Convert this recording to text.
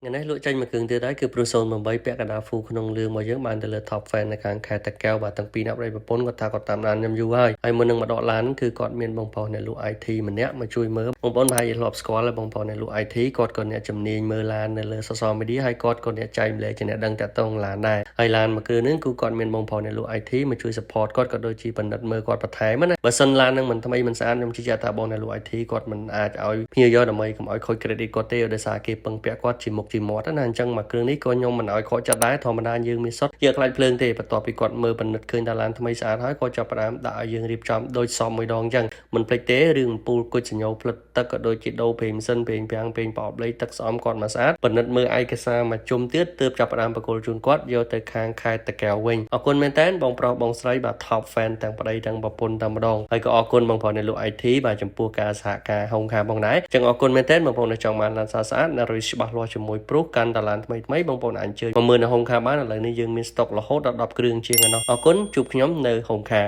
ថ្ងៃនេះលក់ចេញមួយគ្រឿងទៀតហើយគឺ Pro Zone 8ពាក់កណ្ដាល Full ក្នុងរឿងរបស់យើងបានទៅលើ Top Fan នៅខាងខេត្តតាកែវបាទតាំងពីអ្នកប្រិយប្រពន្ធគាត់ថាគាត់តាមដានខ្ញុំយូរហើយមុននឹងមកដកឡានគឺគាត់មានបងប្រុសអ្នកលក់ IT ម្នាក់មកជួយមើលបងប្អូនប្រហែលជាធ្លាប់ស្គាល់ហើយបងប្រុសអ្នកលក់ IT គាត់ក៏អ្នកជំនាញមើលឡាននៅលើ social media ហើយគាត់ក៏អ្នកចែកម្លែកជាអ្នកដឹងតាក់ទងឡានដែរហើយឡានមួយគ្រឿងហ្នឹងគឺគាត់មានបងប្រុសអ្នកលក់ IT មកជួយ support គាត់ក៏ដូចជាបណ្ឌិតមើលគាត់បន្ថែមណាបើសិនឡានហ្នឹងមិនថ្មីមិនស្អាតខ្ញុំជឿជាក់ថាបងអ្នកលក់ IT គាត់មិនអាចឲ្យភ្ញៀវយកដើម្បីកុំឲ្យខូច credit គាត់ទេដោយសារគេពឹងពាក់គាត់ជាមុខជាមាត់ណាអញ្ចឹងមួយគ្រឿងនេះក៏ខ្ញុំមិនឲ្យខកចិត្តដែរធម្មតាយើងមានសុទ្ធយកខ្លាច់ភ្លើងទេបន្ទាប់ពីគាត់មើលបណ្ឌិតឃើញថាឡានថ្មីស្អាតហើយគាត់ចាប់ផ្ដើមដាក់ឲ្យយើងរៀបចំដូចសមមួយដងអញ្ចឹងមិនភ្លេចទេរឿងអំពូលគុជសញ្ញោផ្លិតទឹកក៏ដូចជាដូរប្រេងម៉ាស៊ីនប្រេងពាំងប្រេងប្រអប់លេខទឹកស្អំគាត់មកស្អាតបណ្ឌិតមើលឯកសារមកជុំទៀតទើបចាប់ផ្ដើមបកគលជូនគាត់យកទៅខាងខេត្តតាកែវវិញអរគុណមែនតើបងប្រុសបងស្រីបាទ Top Fan ទាំងប្តីទាំងប្រពន្ធតែម្ដងហើយក៏អរគុណបងប្រុសអ្នកលក់ IT បាទចំពោះការសហការហុងខាផងដែរអញ្ចឹងអរគុណមែនតើបងប្អូនដែលចង់បានឡានស្អាតៗណារីច្បាស់លាស់ជាមួយព្រោះកាន់តែឡានថ្មីបងប្អូនអាចអញ្ជើញមកមើលនៅហុងខាបានឥឡូវនេះយើងមានស្តុករហូតដល់10គ្រឿងជាងឯណោះអរគុណជួបខ្ញុំនៅហុងខា